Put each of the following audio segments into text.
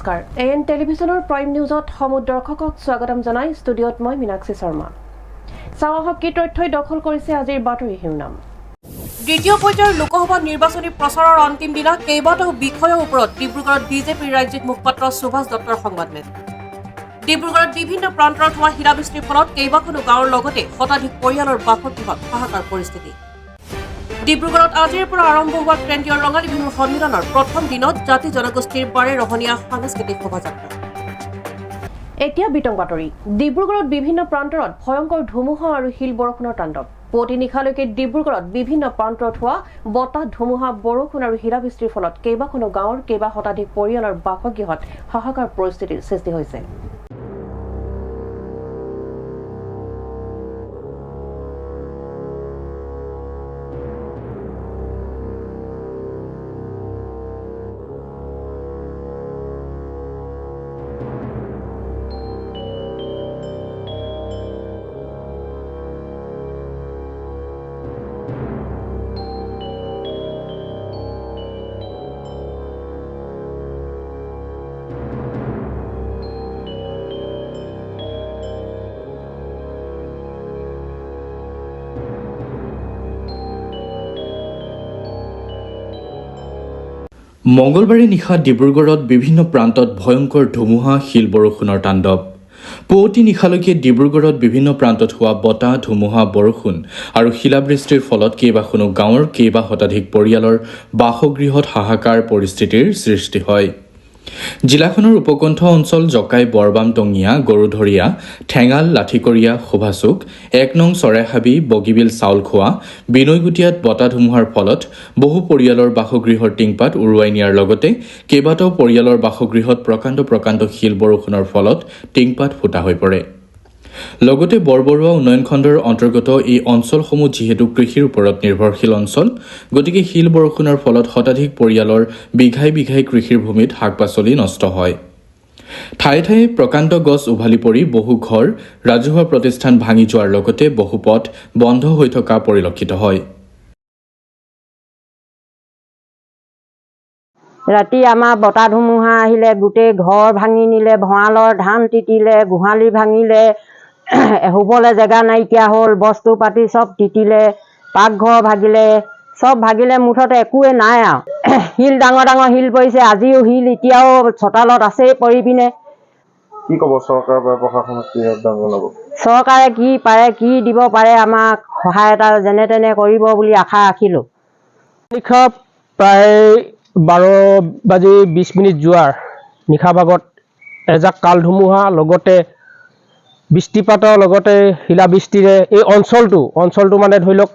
নমস্কাৰ এএন টেলিভিছনৰ প্ৰাইম নিউজত সমূহ দৰ্শকক স্বাগতম জনাই ষ্টুডিঅ'ত মই মীনাক্ষী শৰ্মা চাওহক কি তথ্যই দখল কৰিছে আজিৰ বাতৰি শিৰোনাম দ্বিতীয় পৰ্যায়ৰ লোকসভা নিৰ্বাচনী প্ৰচাৰৰ অন্তিম দিনা কেইবাটাও বিষয়ৰ ওপৰত ডিব্ৰুগড়ত বিজেপিৰ ৰাজ্যিক মুখপাত্ৰ সুভাষ দত্তৰ সংবাদমেল ডিব্ৰুগড়ত বিভিন্ন প্ৰান্তৰত হোৱা শিলাবৃষ্টিৰ ফলত কেইবাখনো গাঁৱৰ লগতে শতাধিক পৰিয়ালৰ বাসগৃহত হাহাকাৰ পৰিস্থিতি ডিব্ৰুগড়ত আজিৰ পৰা আৰম্ভ হোৱা কেন্দ্ৰীয় ৰঙালী বিহু সন্মিলনৰ প্ৰথম দিনত জাতি জনগোষ্ঠীৰ বাৰে ৰহণীয়া সাংস্কৃতিক শোভাযাত্ৰা এতিয়া বিতং বাতৰি ডিব্ৰুগড়ত বিভিন্ন প্ৰান্তৰত ভয়ংকৰ ধুমুহা আৰু শিল বৰষুণৰ তাণ্ডৱ পুৱতি নিশালৈকে ডিব্ৰুগড়ত বিভিন্ন প্ৰান্তৰত হোৱা বতাহ ধুমুহা বৰষুণ আৰু শিলাবৃষ্টিৰ ফলত কেইবাখনো গাঁৱৰ কেইবা শতাধিক পৰিয়ালৰ বাসগৃহত হাহাকাৰ পৰিস্থিতিৰ সৃষ্টি হৈছে মঙ্গলবাৰে নিশা ডিব্ৰুগড়ত বিভিন্ন প্ৰান্তত ভয়ংকৰ ধুমুহা শিল বৰষুণৰ তাণ্ডৱ পুৱতি নিশালৈকে ডিব্ৰুগড়ত বিভিন্ন প্ৰান্তত হোৱা বতাহ ধুমুহা বৰষুণ আৰু শিলাবৃষ্টিৰ ফলত কেইবাখনো গাঁৱৰ কেইবা শতাধিক পৰিয়ালৰ বাসগৃহত হাহাকাৰ পৰিস্থিতিৰ সৃষ্টি হয় জিলাখনৰ উপকণ্ঠ অঞ্চল জকাই বৰবাম টঙিয়া গৰুধৰীয়া ঠেঙাল লাঠিকৰীয়া শোভাচুক ১ নং চৰাইহাবি বগীবিল চাউলখোৱা বিনৈগুটিয়াত বতাহ ধুমুহাৰ ফলত বহু পৰিয়ালৰ বাসগৃহৰ টিংপাত উৰুৱাই নিয়াৰ লগতে কেইবাটাও পৰিয়ালৰ বাসগৃহত প্ৰকাণ্ড শিল বৰষুণৰ ফলত টিংপাত ফুটা হৈ পৰে লগতে বৰবৰুৱা উন্নয়ন খণ্ডৰ অন্তৰ্গত এই অঞ্চলসমূহ যিহেতু কৃষিৰ ওপৰত নিৰ্ভৰশীল অঞ্চল গতিকে শিল বৰষুণৰ ফলত শতাধিক পৰিয়ালৰ বিঘাই কৃষিৰ ভূমিত শাক-পাচলি নষ্ট হয় ঠায়ে ঠায়ে প্ৰকাণ্ড গছ উভালি পৰি বহু ঘৰ ৰাজহুৱা প্ৰতিষ্ঠান ভাঙি যোৱাৰ লগতে বহু পথ বন্ধ হৈ থকা পৰিলক্ষিত হয় ৰাতি আমাৰ বতাহ ধুমুহা আহিলে গোটেই ঘৰ ভাঙি নিলে ভঁৰালৰ ধান তিতিলে গোহালি ভাঙিলে শুবলৈ জেগা নাইকিয়া হ'ল বস্তু পাতি চব তিতিলে পাকঘৰ ভাগিলে মুঠতে একোৱে নাই আৰু শিল ডাঙৰ শিল পৰিছে আজিও শিল এতিয়াও চোতালত আছেই পৰি পিনে কি ক'ব চৰকাৰ বা প্ৰশাসনক কি যোগদান জনাব চৰকাৰে কি পাৰে কি দিব পাৰে আমাক সহায় এটা যেনে তেনে কৰিব বুলি আশা ৰাখিলোঁ নিশা প্ৰায় 12:20 যোৱাৰ নিশা ভাগত এজাক কাল ধুমুহা লগতে বৃষ্টিপাতৰ লগতে শিলাবৃষ্টিৰে এই অঞ্চলটো মানে ধৰি লওক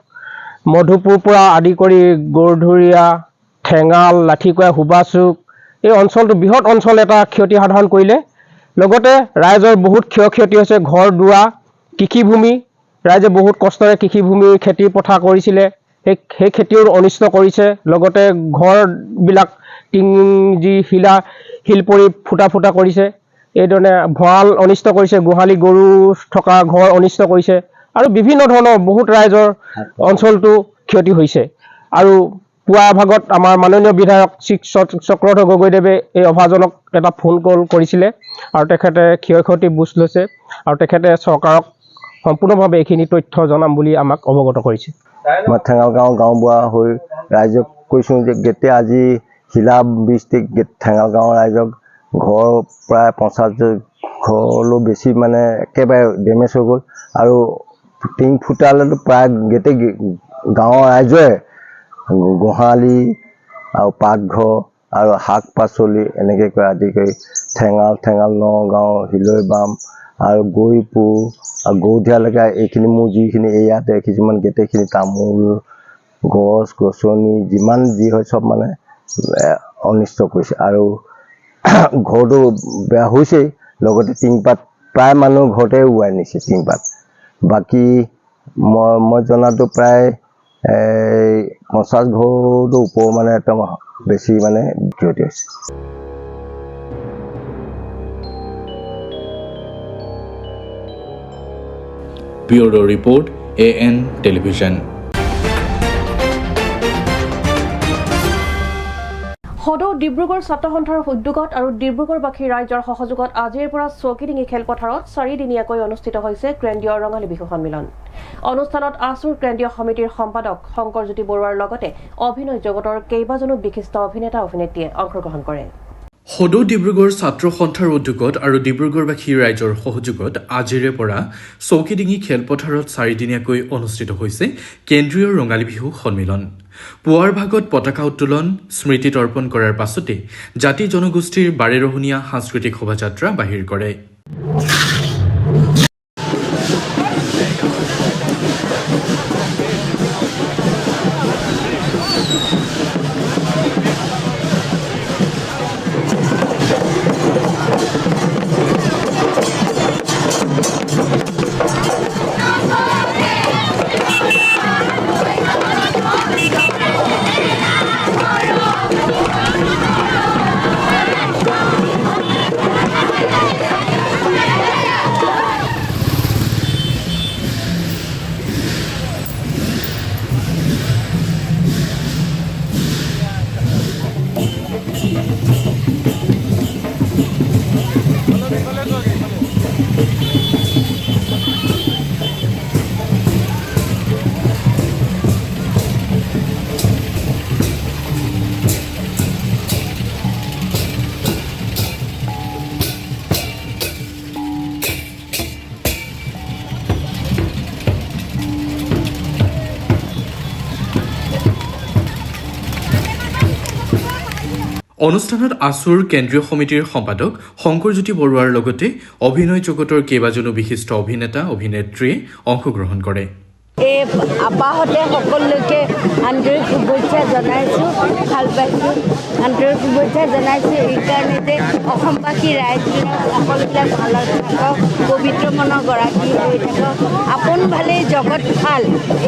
মধুপুৰ পৰা আদি কৰি গৰুধৰীয়া ঠেঙাল লাঠিকৰীয়া শোভাচুক এই অঞ্চলটো বৃহৎ অঞ্চল এটা ক্ষতি সাধন কৰিলে লগতে ৰাইজৰ বহুত ক্ষয়ক্ষতি হৈছে ঘৰ দুৱাৰ কৃষিভূমি ৰাইজে বহুত কষ্টৰে কৃষিভূমি খেতি পথাৰ কৰিছিলে সেই খেতিও অনিষ্ট কৰিছে লগতে ঘৰবিলাক টিং যি শিল পৰি ফুটা কৰিছে এইধৰণে ভঁৰাল অনিষ্ট কৰিছে গোহালি গৰু থকা ঘৰ অনিষ্ট কৰিছে আৰু বিভিন্ন ধৰণৰ বহুত ৰাইজৰ অঞ্চলটো ক্ষতি হৈছে আৰু পুৱা ভাগত আমাৰ মাননীয় বিধায়ক চক্ৰধৰ গগৈদেৱে এই অভাজনক এটা ফোন কল কৰিছিলে আৰু তেখেতে ক্ষয়ক্ষতি বুজ লৈছে আৰু তেখেতে চৰকাৰক সম্পূৰ্ণভাৱে এইখিনি তথ্য জনাম বুলি আমাক অৱগত কৰিছে মই ঠেঙাল গাঁওবুঢ়া হৈ ৰাইজক কৈছোঁ যে গেটে আজি শিলাবৃষ্টি ঠেঙাল গাঁৱৰ ৰাইজক ঘৰ প্ৰায় 50 ঘৰলৈ বেছি মানে একেবাৰে ডেমেজ হৈ গ'ল আৰু টিং ফুটালেতো প্ৰায় গোটেই গাঁৱৰ ৰাইজে গোহালি আৰু পাকঘৰ আৰু শাক পাচলি এনেকৈ কৰি আদি কৰি ঠেঙাল নগাঁও হিলৈ বাম আৰু গৈপুৰ আৰু গৌধিয়ালৈকে এইখিনি মোৰ যিখিনি ইয়াতে কিছুমান গোটেইখিনি তামোল গছ গছনি যিমান যি হয় চব মানে অনিষ্ট কৰিছে আৰু ঘৰটো বেয়া হৈছেই লগতে টিংপাত প্ৰায় মানুহ ঘৰতে উৰুৱাই নিছে টিংপাত বাকী মই জনাটো প্ৰায় 50 ঘৰটো ওপৰ মানে একদম বেছি মানে ক্ষতি হৈছে ব্যুৰো ৰিপৰ্ট এএন টেলিভিছন সদৌ ডিব্ৰুগড় ছাত্ৰ সন্থাৰ উদ্যোগত আৰু ডিব্ৰুগড়বাসী ৰাইজৰ সহযোগত আজিৰ পৰা চৌকিডিঙি খেলপথাৰত 4 দিনীয়াকৈ অনুষ্ঠিত হৈছে কেন্দ্ৰীয় ৰঙালী বিহু সন্মিলন। অনুষ্ঠানত আছুৰ কেন্দ্ৰীয় সমিতিৰ সম্পাদক শংকৰজ্যোতি বৰুৱাৰ লগতে অভিনয় জগতৰ কেইবাজনো বিশিষ্ট অভিনেতা অভিনেত্ৰীয়ে অংশগ্ৰহণ কৰে। সদৌ ডিব্ৰুগড় ছাত্ৰ সন্থাৰ উদ্যোগত আৰু ডিব্ৰুগড়বাসী ৰাইজৰ সহযোগত আজিৰে পৰা চৌকিডিঙি খেলপথাৰত 4 দিনীয়াকৈ অনুষ্ঠিত হৈছে কেন্দ্ৰীয় ৰঙালী বিহু সন্মিলন। পুৱাৰ ভাগত পতাকা উত্তোলন স্মৃতি তৰ্পণ কৰাৰ পাছতে জাতি জনগোষ্ঠীৰ বাৰেৰহণীয়া সাংস্কৃতিক শোভাযাত্ৰা বাহিৰ কৰে। অনুষ্ঠানত আছুৰ কেন্দ্ৰীয় সমিতিৰ সম্পাদক শংকৰজ্যোতি বৰুৱাৰ লগতে অভিনয় জগতৰ কেইবাজনো বিশিষ্ট অভিনেতা অভিনেত্ৰীয়ে অংশগ্ৰহণ কৰে। এই আপাহতে সকলোকে আন্তৰিক শুভেচ্ছা জনাইছোঁ, ভাল পাইছোঁ, আন্তৰিক শুভেচ্ছা জনাইছোঁ এইকাৰণে যে অসমবাসী ৰাইজবিলাক সকলোবিলাক ভালত থাকক, পবিত্ৰ মনৰ গৰাকী হৈ থাকক, আপোন ভালেই জগত ভাল,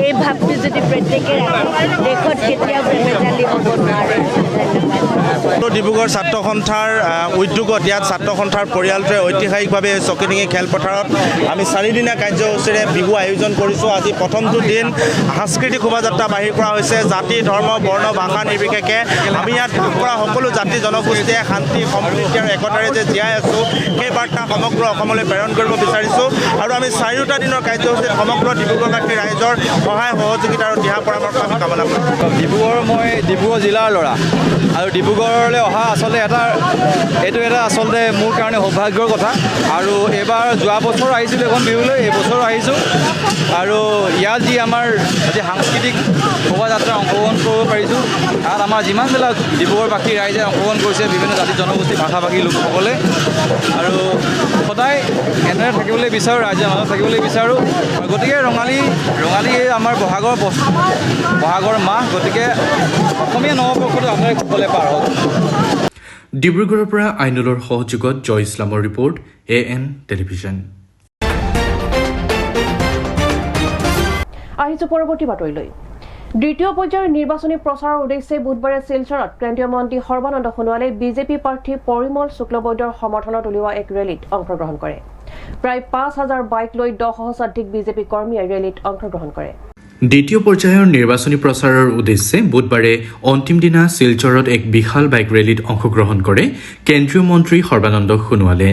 এই ভাৱটো যদি প্ৰত্যেকে ৰাখে দেশত কেতিয়াও বেমেজালি হ'ব নোৱাৰে। ধন্যবাদ। ডিব্ৰুগড় ছাত্ৰ সন্থাৰ উদ্যোগত ইয়াত ছাত্ৰ সন্থাৰ পৰিয়ালটোৱে ঐতিহাসিকভাৱে চৌকিডিঙি খেলপথাৰত আমি 4 দিনীয়া কাৰ্যসূচীৰে বিহু আয়োজন কৰিছোঁ। আজি প্ৰথমটো দিন সাংস্কৃতিক শোভাযাত্ৰা বাহিৰ কৰা হৈছে। জাতি ধৰ্ম বৰ্ণ ভাষা নিৰ্বিশেষে আমি ইয়াত বাস কৰা সকলো জাতি জনগোষ্ঠীয়ে শান্তি সম্প্ৰীতি আৰু একতাৰে যে জীয়াই আছোঁ সেই বাৰ্তা সমগ্ৰ অসমলৈ প্ৰেৰণ কৰিব বিচাৰিছোঁ। আৰু আমি 4টা দিনৰ কাৰ্যসূচীত সমগ্ৰ ডিব্ৰুগড়বাসী ৰাইজৰ সহায় সহযোগিতা আৰু দিহা পৰামৰ্শ আমি কামনা কৰিছোঁ। মই ডিব্ৰুগড় জিলাৰ ল'ৰা আৰু ডিব্ৰুগড়লৈ অহা আচলতে এইটো এটা আচলতে মোৰ কাৰণে সৌভাগ্যৰ কথা। আৰু এইবাৰ যোৱা বছৰ আহিছিলোঁ এখন বিহুলৈ, এইবছৰো আহিছোঁ। আৰু ইয়াত যি আমাৰ আজি সাংস্কৃতিক শোভাযাত্ৰা অংশগ্ৰহণ কৰিব পাৰিছোঁ, তাত আমাৰ যিমানবিলাক ডিব্ৰুগড়বাসী ৰাইজে অংশগ্ৰহণ কৰিছে বিভিন্ন জাতি জনগোষ্ঠী ভাষাভাষী লোকসকলে। আৰু সদায় এনেদৰে থাকিবলৈ বিচাৰোঁ, ৰাইজৰ মাজত থাকিবলৈ বিচাৰোঁ। গতিকে ৰঙালী আমাৰ বহাগৰ মাহ, গতিকে অসমীয়া নৱবৰ্ষটো আপোনালোকে সকলোৱে পাৰ হওক। ডিব্ৰুগড়ৰ পৰা আইনুলৰ সহযোগত জয় ইছলামৰ ৰিপৰ্ট AN টেলিভিছন। আহিছোঁ পৰৱৰ্তী বাতৰিলৈ। দ্বিতীয় পৰ্যায়ৰ নিৰ্বাচনী প্ৰচাৰৰ উদ্দেশ্যে বুধবাৰে শিলচৰত কেন্দ্ৰীয় মন্ত্ৰী সৰ্বানন্দ সোণোৱালে বিজেপি প্ৰাৰ্থী পৰিমল শুক্লবৈদ্যৰ সমৰ্থনত উলিওৱা এক ৰেলীত অংশগ্ৰহণ কৰে। প্ৰায় 5,000 বাইক লৈ 10,000 বিজেপি কৰ্মীয়ে ৰেলীত অংশগ্ৰহণ কৰে। দ্বিতীয় পৰ্যায়ৰ নিৰ্বাচনী প্ৰচাৰৰ উদ্দেশ্যে বুধবাৰে অন্তিম দিনা শিলচৰত এক বিশাল বাইক ৰেলীত অংশগ্ৰহণ কৰে কেন্দ্ৰীয় মন্ত্ৰী সৰ্বানন্দ সোণোৱালে।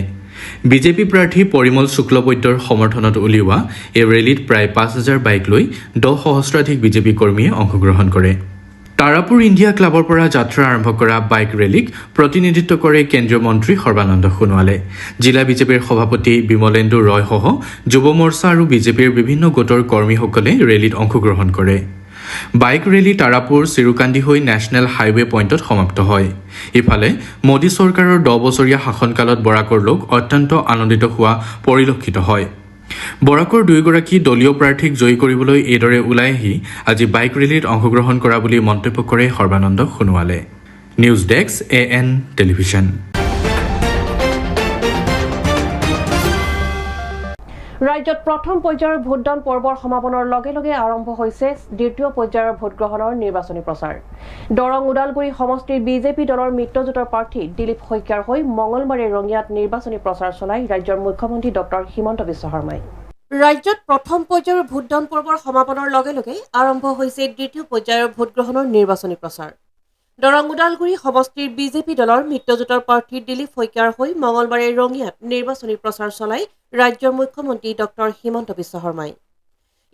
বিজেপি প্ৰাৰ্থী পৰিমল শুক্লবৈদ্যৰ সমৰ্থনত উলিওৱা এই ৰেলীত প্ৰায় 5,000 বাইক লৈ 10,000 বিজেপি কৰ্মীয়ে অংশগ্ৰহণ কৰে। তাৰাপুৰ ইণ্ডিয়া ক্লাবৰ পৰা যাত্ৰা আৰম্ভ কৰা বাইক ৰেলীক প্ৰতিনিধিত্ব কৰে কেন্দ্ৰীয় মন্ত্ৰী সৰ্বানন্দ সোণোৱালে। জিলা বিজেপিৰ সভাপতি বিমলেন্দু ৰয়সহ যুৱ মৰ্চা আৰু বিজেপিৰ বিভিন্ন গোটৰ কৰ্মীসকলে ৰেলীত অংশগ্ৰহণ কৰে। বাইক ৰেলী তাৰাপুৰ চিৰুকান্দি হৈ নেশ্যনেল হাইৱে পইণ্টত সমাপ্ত হয়। ইফালে মোদী চৰকাৰৰ 10 বছৰীয়া শাসনকালত বৰাকৰ লোক অত্যন্ত আনন্দিত হোৱা পৰিলক্ষিত হয়। বৰাকৰ 2গৰাকী দলীয় প্ৰাৰ্থীক জয়ী কৰিবলৈ এইদৰে ওলাই আহি আজি বাইক ৰেলীত অংশগ্ৰহণ কৰা বুলি মন্তব্য কৰে সৰ্বানন্দ সোণোৱালে। News desk AN television. ৰাজ্যত প্ৰথম পৰ্যায়ৰ ভোটদান পৰ্বৰ সমাপনৰ লগে লগে আৰম্ভ হৈছে দ্বিতীয় পৰ্যায়ৰ ভোটগ্ৰহণৰ নিৰ্বাচনী প্ৰচাৰ। দৰং ওদালগুৰি সমষ্টিৰ বিজেপি দলৰ মিত্ৰজোঁটৰ প্ৰাৰ্থী দিলীপ শইকীয়াৰ হৈ মঙলবাৰে ৰঙিয়াত নিৰ্বাচনী প্ৰচাৰ চলাই ৰাজ্যৰ মুখ্যমন্ত্ৰী ডক্টৰ হিমন্ত বিশ্ব শৰ্মাই। ৰাজ্যত প্ৰথম পৰ্যায়ৰ ভোটদান পৰ্বৰ সমাপনৰ লগে লগে আৰম্ভ হৈছে দ্বিতীয় পৰ্যায়ৰ ভোটগ্ৰহণৰ নিৰ্বাচনী প্ৰচাৰ। দৰং ওদালগুৰি সমষ্টিৰ বিজেপি দলৰ মিত্ৰজোঁটৰ প্ৰাৰ্থী দিলীপ শইকীয়াৰ হৈ মঙলবাৰে ৰঙিয়াত নিৰ্বাচনী প্ৰচাৰ চলাই ৰাজ্যৰ মুখ্যমন্ত্ৰী ডক্টৰ হিমন্ত বিশ্ব শৰ্মাই।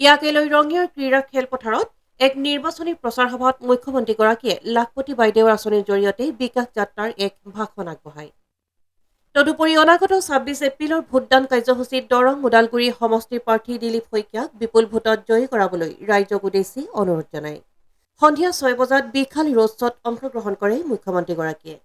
ইয়াকে লৈ ৰঙিয়াৰ ক্ৰীড়া খেলপথাৰত এক নিৰ্বাচনী প্ৰচাৰ সভাত মুখ্যমন্ত্ৰীগৰাকীয়ে লাখপতি বাইদেউৰ আঁচনিৰ জৰিয়তে বিকাশ যাত্ৰাৰ এক ভাষণ আগবঢ়ায়। তদুপৰি অনাগত ২৬ এপ্ৰিলৰ ভোটদান কাৰ্যসূচীত দৰং ওদালগুৰি সমষ্টিৰ প্ৰাৰ্থী দিলীপ শইকীয়াক বিপুল ভোটত জয়ী কৰাবলৈ ৰাইজক উদ্দেশ্যি অনুৰোধ জনায়। সন্ধিয়া ৬ বজাত বিশাল ৰোড শ্বত অংশগ্ৰহণ কৰে মুখ্যমন্ত্ৰীগৰাকীয়ে।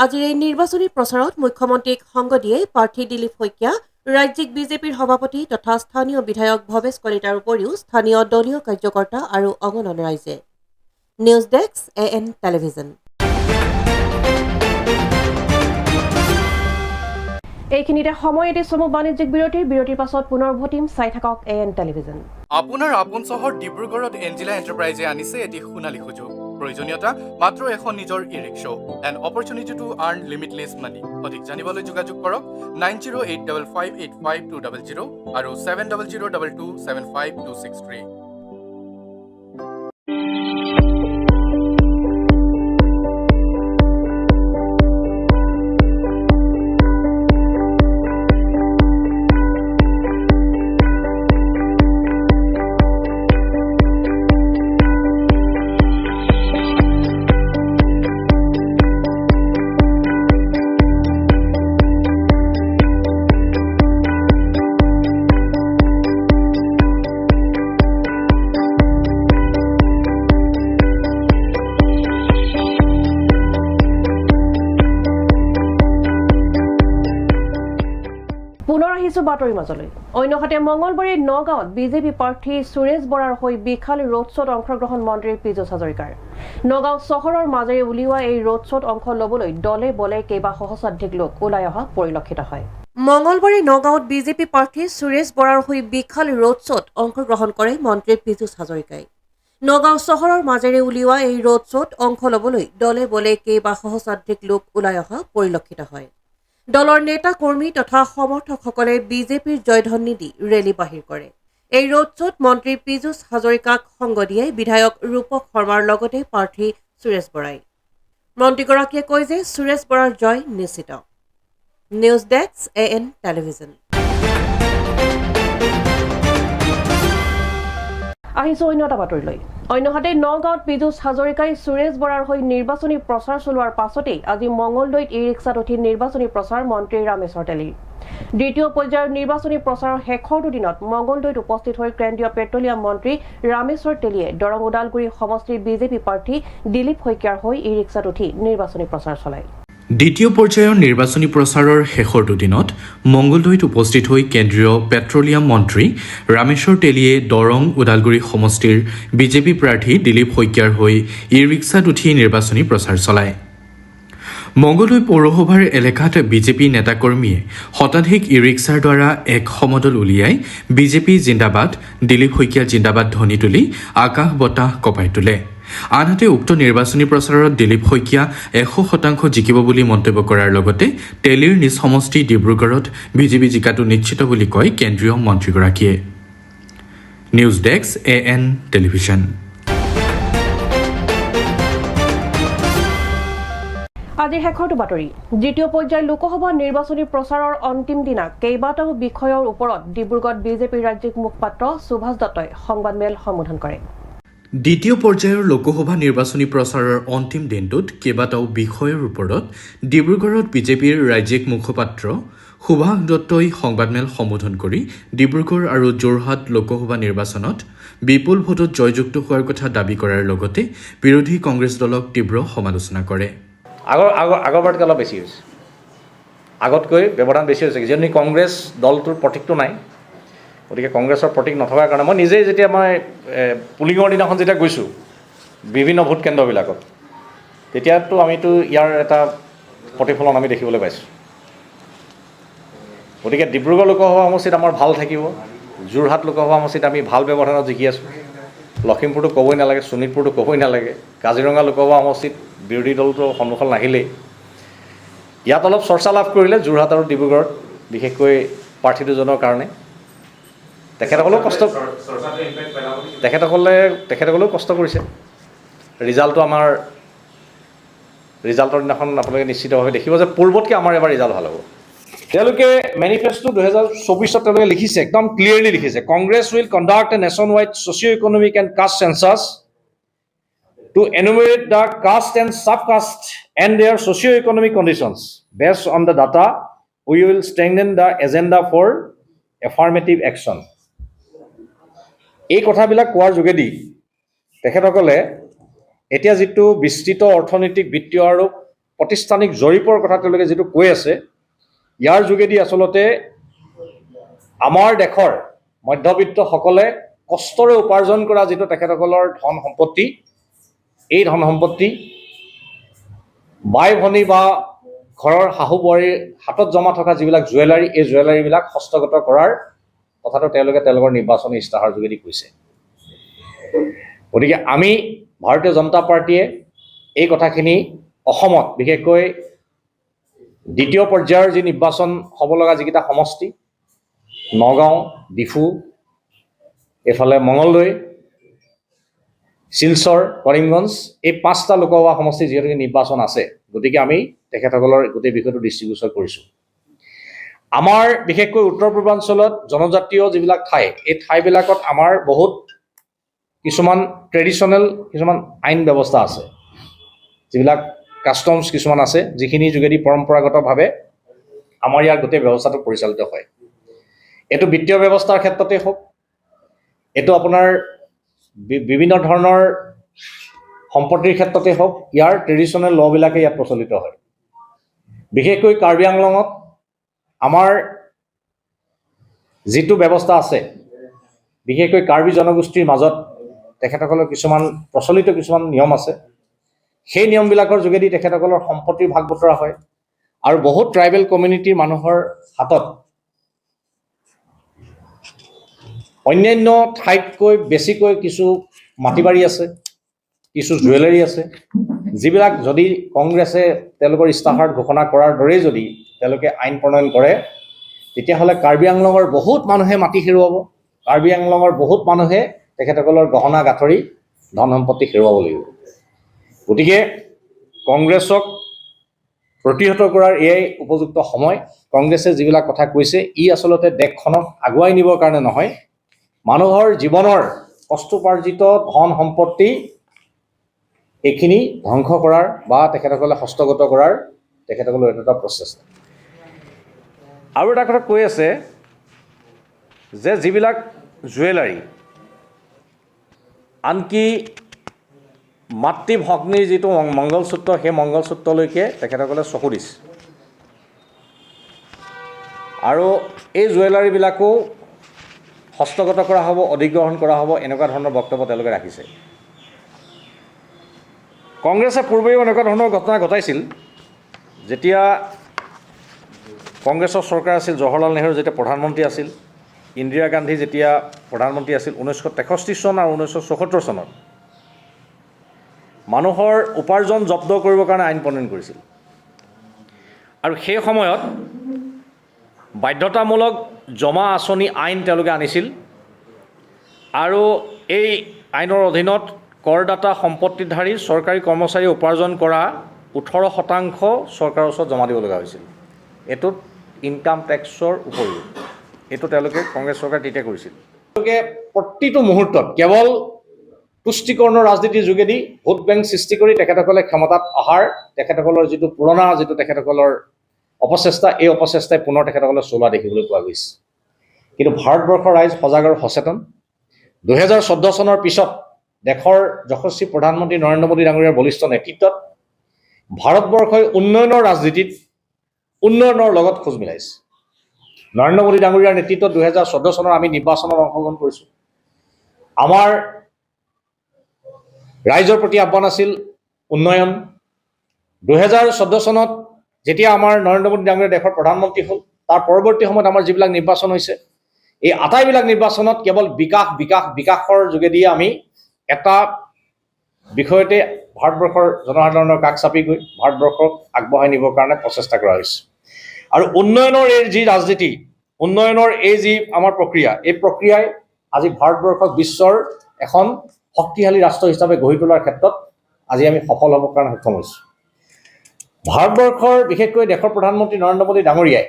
আজিৰ এই নিৰ্বাচনী প্ৰচাৰত মুখ্যমন্ত্ৰীক সংগ দিয়ে প্ৰাৰ্থী দিলীপ শইকীয়া, ৰাজ্যিক বিজেপিৰ সভাপতি তথা স্থানীয় বিধায়ক ভৱেশ কলিতাৰ উপৰিও স্থানীয় দলীয় কাৰ্যকৰ্তা আৰু অগণন ৰাইজে। News desk AN television. এইখিনিতে সময় এটি চমু বাণিজ্যিক বিৰতিৰ পাছত পুনৰ উভতিম। চাই থাকক AN টেলিভিজন। আপোনাৰ আপোন চহৰ ডিব্ৰুগড়ত এঞ্জিলা এণ্টাৰপ্ৰাইজে আনিছে এটি সোণালী সুযোগ। প্ৰয়োজনীয়তা মাত্ৰ এখন নিজৰ e rickshaw and opportunity to earn limitless money. অধিক জানিবলৈ যোগাযোগ কৰক 9085585200 আৰু 7002275263। পুনৰ আহিছো বাতৰিৰ মাজলৈ। অন্যহাতে মঙলবাৰে নগাঁৱত বিজেপি প্ৰাৰ্থী সুৰেশ বৰাৰ হৈ বিশাল ৰোড শ্বত অংশগ্ৰহণ মন্ত্ৰী পীযুষ হাজৰিকাৰ। নগাঁও চহৰৰ মাজেৰে উলিওৱা এই ৰোড শ্বত অংশ ল'বলৈ দলে বলে কেইবা সহস্ৰাধিক লোক ওলাই অহা পৰিলক্ষিত হয়। মঙলবাৰে নগাঁৱত বিজেপি প্ৰাৰ্থী সুৰেশ বৰাৰ হৈ বিশাল ৰোড শ্বত অংশগ্ৰহণ কৰে মন্ত্ৰী পীযুষ হাজৰিকাই। নগাঁও চহৰৰ মাজেৰে উলিওৱা এই ৰোড শ্বত অংশ ল'বলৈ দলে বলে কেইবা সহস্ৰাধিক লোক ওলাই অহা পৰিলক্ষিত হয়। দলৰ নেতা কৰ্মী তথা সমৰ্থকসকলে বিজেপিৰ জয়ধ্বনি দি ৰেলী বাহিৰ কৰে। এই ৰোড শ্বত মন্ত্ৰী পীযুষ হাজৰিকাক সংগ দিয়ে বিধায়ক ৰূপক শৰ্মাৰ লগতে প্ৰাৰ্থী সুৰেশ বৰাই। মন্ত্ৰীগৰাকীয়ে কয় যে সুৰেশ বৰাৰ জয় নিশ্চিত। News desk AN television. আহিছো অন্য এটা বাতৰিলৈ। অন্যহাতে নগাঁৱত পীযুষ হাজৰিকাই সুৰেশ বৰাৰ হৈ নিৰ্বাচনী প্ৰচাৰ চলোৱাৰ পাছতেই আজি মঙলদৈত ই-ৰিক্সাত উঠি নিৰ্বাচনী প্ৰচাৰ মন্ত্ৰী ৰামেশ্বৰ তেলীৰ। দ্বিতীয় পৰ্যায়ৰ নিৰ্বাচনী প্ৰচাৰৰ শেষৰ দুদিনত মঙলদৈত উপস্থিত হৈ কেন্দ্ৰীয় পেট্ৰলিয়াম মন্ত্ৰী ৰামেশ্বৰ তেলীয়ে দৰং ওদালগুৰি সমষ্টিৰ বিজেপি প্ৰাৰ্থী দিলীপ শইকীয়াৰ হৈ ই-ৰিক্সাত উঠি নিৰ্বাচনী প্ৰচাৰ চলায়। দ্বিতীয় পৰ্যায়ৰ নিৰ্বাচনী প্ৰচাৰৰ শেষৰ দুদিনত মঙলদৈত উপস্থিত হৈ কেন্দ্ৰীয় পেট্ৰলিয়াম মন্ত্ৰী ৰামেশ্বৰ তেলীয়ে দৰং ওদালগুৰি সমষ্টিৰ বিজেপি প্ৰাৰ্থী দিলীপ শইকীয়াৰ হৈ ই-ৰিক্সাত উঠি নিৰ্বাচনী প্ৰচাৰ চলায়। মঙলদৈ পৌৰসভাৰ এলেকাত বিজেপি নেতাকৰ্মীয়ে শতাধিক ই-ৰিক্সাৰ দ্বাৰা এক সমদল উলিয়াই বিজেপি জিন্দাবাদ, দিলীপ শইকীয়া জিন্দাবাদ ধ্বনি তুলি আকাশ বতাহ কঁপাই তোলে। আনহাতে উক্ত নিৰ্বাচনী প্ৰচাৰত দিলীপ শইকীয়া ১০০% জিকিব বুলি মন্তব্য কৰাৰ লগতে তেলীৰ নিজ সমষ্টি ডিব্ৰুগড়ত বিজেপি জিকাটো নিশ্চিত বুলি কয় কেন্দ্ৰীয় মন্ত্ৰীগৰাকীয়ে। News desk AN television. আজিৰ শেষৰটো বাতৰি। দ্বিতীয় পৰ্যায়ৰ লোকসভা নিৰ্বাচনী প্ৰচাৰৰ অন্তিম দিনা কেইবাটাও বিষয়ৰ ওপৰত ডিব্ৰুগড়ত বিজেপিৰ ৰাজ্যিক মুখপাত্ৰ সুভাষ দত্তই সংবাদমেল সম্বোধন কৰে। দ্বিতীয় পৰ্যায়ৰ লোকসভা নিৰ্বাচনী প্ৰচাৰৰ অন্তিম দিনটোত কেইবাটাও বিষয়ৰ ওপৰত ডিব্ৰুগড়ত বিজেপিৰ ৰাজ্যিক মুখপাত্ৰ সুভাষ দত্তই সংবাদমেল সম্বোধন কৰি ডিব্ৰুগড় আৰু যোৰহাট লোকসভা নিৰ্বাচনত বিপুল ভোটত জয়যুক্ত হোৱাৰ কথা দাবী কৰাৰ লগতে বিৰোধী কংগ্ৰেছ দলক তীব্ৰ সমালোচনা কৰে। আগৰবাৰতকৈ অলপ বেছি হৈছে, আগতকৈ ব্যৱধান বেছি হৈছে। যিজনী কংগ্ৰেছ দলটোৰ প্ৰতীকটো নাই, গতিকে কংগ্ৰেছৰ প্ৰতীক নথকাৰ কাৰণে মই নিজেই যেতিয়া মই পুলিঙৰ দিনাখন যেতিয়া গৈছোঁ বিভিন্ন ভোট কেন্দ্ৰবিলাকত, তেতিয়াতো আমিতো ইয়াৰ এটা প্ৰতিফলন আমি দেখিবলৈ পাইছোঁ। গতিকে ডিব্ৰুগড় লোকসভা সমষ্টিত আমাৰ ভাল থাকিব, যোৰহাট লোকসভা সমষ্টিত আমি ভাল ব্যৱধানত জিকি আছোঁ, লখিমপুৰটো ক'বই নালাগে, শোণিতপুৰটো ক'বই নালাগে, কাজিৰঙা লোকসভা সমষ্টিত বিৰোধী দলটো সন্মুখত নাহিলেই। ইয়াত অলপ চৰ্চা লাভ কৰিলে যোৰহাট আৰু ডিব্ৰুগড়ত, বিশেষকৈ প্ৰাৰ্থী দুজনৰ কাৰণে। তেখেতসকলেও কষ্ট কৰিছে। ৰিজাল্টটো আমাৰ ৰিজাল্টৰ দিনাখন আপোনালোকে নিশ্চিতভাৱে দেখিব যে পূৰ্বতকৈ আমাৰ এবাৰ ৰিজাল্ট ভাল হ'ব। তেওঁলোকে মেনিফেষ্টো 2024 তেওঁলোকে লিখিছে, একদম ক্লিয়াৰলি লিখিছে, Congress will conduct A nation wide socio' economic and caste census to enumerate the caste and subcaste and their socio-economic conditions. Based on the data, we will strengthen the agenda for affirmative action. এই কথাবিলাক কোৱাৰ যোগেদি তেখেতসকলে এতিয়া যিটো বিস্তৃত অৰ্থনৈতিক বিত্তীয় আৰু প্ৰতিষ্ঠানিক জৰীপৰ কথা তেওঁলোকে যিটো কৈ আছে, ইয়াৰ যোগেদি আচলতে আমাৰ দেশৰ মধ্যবিত্তসকলে কষ্টৰে উপাৰ্জন কৰা যিটো তেখেতসকলৰ ধন সম্পত্তি, এই ধন সম্পত্তি বাই ভনী বা ঘৰৰ শাহু বোৱাৰীৰ হাতত জমা থকা যিবিলাক জুৱেলাৰী, এই জুৱেলাৰীবিলাক হস্তগত কৰাৰ কথাটো তেওঁলোকে তেওঁলোকৰ নিৰ্বাচনী ইস্তাহাৰ যোগেদি কৈছে। গতিকে আমি ভাৰতীয় জনতা পাৰ্টীয়ে এই কথাখিনি অসমত বিশেষকৈ দ্বিতীয় পৰ্যায়ৰ যি নিৰ্বাচন হ'ব লগা যিকেইটা সমষ্টি, নগাঁও, ডিফু, এইফালে মঙলদৈ, শিলচৰ, কৰিমগঞ্জ, এই 5টা লোকসভা সমষ্টি যিহেতুকে নিৰ্বাচন আছে, গতিকে আমি তেখেতসকলৰ গোটেই বিষয়টো দৃষ্টিগোচৰ কৰিছোঁ। আমাৰ বিশেষকৈ উত্তৰ পূৰ্বাঞ্চলত জনজাতীয় যিবিলাক ঠাই, এই ঠাইবিলাকত আমাৰ বহুত কিছুমান ট্ৰেডিশ্যনেল কিছুমান আইন ব্যৱস্থা আছে, যিবিলাক কাষ্টমছ কিছুমান আছে, যিখিনি যোগেদি পৰম্পৰাগতভাৱে আমাৰ ইয়াৰ গোটেই ব্যৱস্থাটো পৰিচালিত হয়। এইটো বিত্তীয় ব্যৱস্থাৰ ক্ষেত্ৰতে হওক, এইটো আপোনাৰ বিভিন্ন ধৰণৰ সম্পত্তিৰ ক্ষেত্ৰতে হওক, ইয়াৰ ট্ৰেডিশ্যনেল ল'বিলাকে ইয়াত প্ৰচলিত হয়। বিশেষকৈ কাৰ্বি আংলঙত আমাৰ যিটো ব্যৱস্থা আছে, বিশেষকৈ কাৰ্বি জনগোষ্ঠীৰ মাজত তেখেতসকলৰ কিছুমান প্ৰচলিত কিছুমান নিয়ম আছে, সেই নিয়মবিলাকৰ যোগেদি তেখেতসকলৰ সম্পত্তিৰ ভাগ বতৰা হয়। আৰু বহুত ট্ৰাইবেল কমিউনিটিৰ মানুহৰ হাতত অন্যান্য ঠাইতকৈ বেছিকৈ কিছু মাটি বাৰী আছে, কিছু জুৱেলাৰী আছে, যিবিলাক যদি কংগ্ৰেছে তেওঁলোকৰ ইস্তাহাৰত ঘোষণা কৰাৰ দৰেই যদি তেওঁলোকে আইন প্ৰণয়ন কৰে, তেতিয়াহ'লে কাৰ্বি আংলঙৰ বহুত মানুহে মাটি হেৰুৱাব, কাৰ্বি আংলঙৰ বহুত মানুহে তেখেতসকলৰ গহনা গাঁঠৰি ধন সম্পত্তি হেৰুৱাব লাগিব। গতিকে কংগ্ৰেছক প্ৰতিহত কৰাৰ এয়াই উপযুক্ত সময়। কংগ্ৰেছে যিবিলাক কথা কৈছে, ই আচলতে দেশখনক আগুৱাই নিবৰ কাৰণে নহয়, মানুহৰ জীৱনৰ কষ্টোপাৰ্জিত ধন সম্পত্তি এইখিনি ধ্বংস কৰাৰ বা তেখেতসকলে হস্তগত কৰাৰ তেখেতসকলৰ এইটো এটা প্ৰচেষ্টা। আৰু এটা কথা কৈ আছে যে যিবিলাক জুৱেলাৰী, আনকি মাতৃ ভগ্নীৰ যিটো মংগলসূত্ৰ, সেই মংগলসূত্ৰলৈকে তেখেতসকলে চকু দিছে। আৰু এই জুৱেলাৰীবিলাকো হস্তগত কৰা হ'ব, অধিগ্ৰহণ কৰা হ'ব, এনেকুৱা ধৰণৰ বক্তব্য তেওঁলোকে ৰাখিছে। কংগ্ৰেছে পূৰ্বেও এনেকুৱা ধৰণৰ ঘটনা ঘটাইছিল। যেতিয়া কংগ্ৰেছৰ চৰকাৰ আছিল, জৱাহৰলাল নেহৰু যেতিয়া প্ৰধানমন্ত্ৰী আছিল, ইন্দিৰা গান্ধী যেতিয়া প্ৰধানমন্ত্ৰী আছিল 1963 চন আৰু 1974 চনত মানুহৰ উপাৰ্জন জব্দ কৰিবৰ কাৰণে আইন প্ৰণয়ন কৰিছিল। আৰু সেই সময়ত বাধ্যতামূলক জমা আঁচনি আইন তেওঁলোকে আনিছিল। আৰু এই আইনৰ অধীনত কৰদাতা সম্পত্তিধাৰী চৰকাৰী কৰ্মচাৰীয়ে উপাৰ্জন কৰা 18% চৰকাৰৰ ওচৰত জমা দিব লগা হৈছিল। এইটোত ইনকাম টেক্সৰ উপৰিও এইটো তেওঁলোকে কংগ্ৰেছ চৰকাৰে তেতিয়া কৰিছিল। তেওঁলোকে প্ৰতিটো মুহূৰ্তত কেৱল তুষ্টিকৰণৰ ৰাজনীতিৰ যোগেদি ভোট বেংক সৃষ্টি কৰি তেখেতসকলে ক্ষমতাত অহাৰ তেখেতসকলৰ যিটো পুৰণা যিটো তেখেতসকলৰ অপচেষ্টা, এই অপচেষ্টাই পুনৰ তেখেতসকলে চলোৱা দেখিবলৈ পোৱা গৈছে। কিন্তু ভাৰতবৰ্ষৰ ৰাইজ সজাগ আৰু সচেতন। 2014 চনৰ পিছত দেশৰ যশস্বী প্ৰধানমন্ত্ৰী নৰেন্দ্ৰ মোদী ডাঙৰীয়াৰ বলিষ্ঠ নেতৃত্বত ভাৰতবৰ্ষই উন্নয়নৰ ৰাজনীতিত উন্নয়নৰ লগত খোজ মিলাইছে। নৰেন্দ্ৰ মোদী ডাঙৰীয়াৰ নেতৃত্বত 2014 চনৰ আমি নিৰ্বাচনত অংশগ্ৰহণ কৰিছোঁ। আমাৰ ৰাইজৰ প্ৰতি আহ্বান আছিল উন্নয়ন। 2014 চনত যেতিয়া আমাৰ নৰেন্দ্ৰ মোদী ডাঙৰীয়া দেশৰ প্ৰধানমন্ত্ৰী হ'ল, তাৰ পৰৱৰ্তী সময়ত আমাৰ যিবিলাক নিৰ্বাচন হৈছে, এই আটাইবিলাক নিৰ্বাচনত কেৱল বিকাশৰ যোগেদিয়ে আমি এটা বিষয়তে ভাৰতবৰ্ষৰ জনসাধাৰণৰ কাষ চাপি গৈ ভাৰতবৰ্ষক আগবঢ়াই নিবৰ কাৰণে প্ৰচেষ্টা কৰা হৈছে। আৰু উন্নয়নৰ এই যি ৰাজনীতি, উন্নয়নৰ এই যি আমাৰ প্ৰক্ৰিয়া, এই প্ৰক্ৰিয়াই আজি ভাৰতবৰ্ষক বিশ্বৰ এখন শক্তিশালী ৰাষ্ট্ৰ হিচাপে গঢ়ি তোলাৰ ক্ষেত্ৰত আজি আমি সফল হ'বৰ কাৰণে সক্ষম হৈছোঁ। ভাৰতবৰ্ষৰ বিশেষকৈ দেশৰ প্ৰধানমন্ত্ৰী নৰেন্দ্ৰ মোদী ডাঙৰীয়াই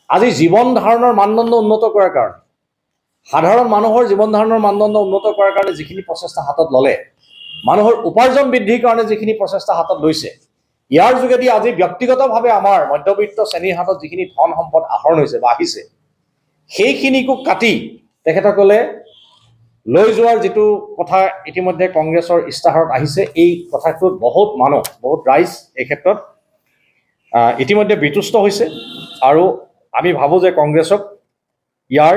আজি জীৱন ধাৰণৰ মানদণ্ড উন্নত কৰাৰ কাৰণে সাধাৰণ মানুহৰ জীৱন ধাৰণৰ মানদণ্ড উন্নত কৰাৰ কাৰণে যিখিনি প্ৰচেষ্টা হাতত ল'লে মানুহৰ উপাৰ্জন বৃদ্ধিৰ কাৰণে যিখিনি প্ৰচেষ্টা হাতত লৈছে ইয়াৰ যোগেদি আজি ব্যক্তিগতভাৱে আমাৰ মধ্যবিত্ত শ্ৰেণীৰ হাতত যিখিনি ধন সম্পদ আহৰণ হৈছে বা আহিছে সেইখিনিকো কাটি তেখেতসকলে লৈ যোৱাৰ যিটো কথা ইতিমধ্যে কংগ্ৰেছৰ ইস্তাহাৰত আহিছে এই কথাটোত বহুত মানুহ বহুত ৰাইজ এই ক্ষেত্ৰত ইতিমধ্যে বিতুষ্ট হৈছে আৰু আমি ভাবোঁ যে কংগ্ৰেছক ইয়াৰ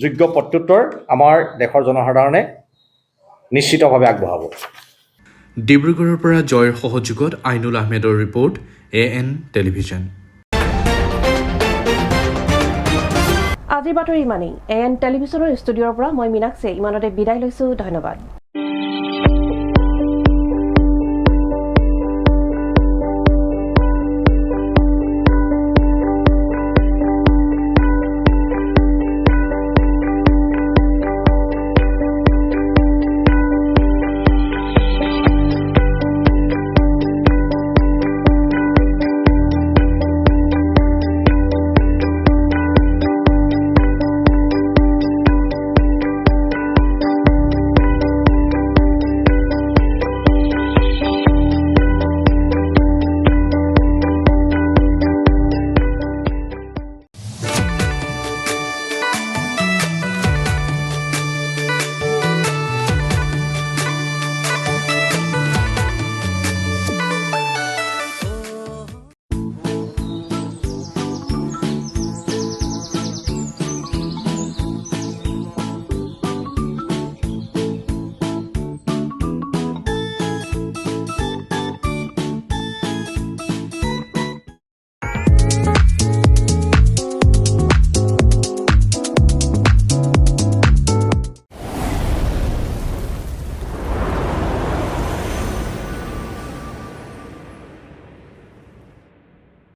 যোগ্য প্ৰত্যুত্তৰ আমাৰ দেশৰ জনসাধাৰণে নিশ্চিতভাৱে আগবঢ়াব। ডিব্ৰুগড়ৰ পৰা জয়ৰ সহযোগত আইনুল আহমেদৰ ৰিপৰ্ট AN টেলিভিজন। আজিৰ বাতৰি ইমানেই। AN টেলিভিছনৰ ষ্টুডিঅ'ৰ পৰা মই মীনাক্ষী ইমানতে বিদায় লৈছোঁ। ধন্যবাদ।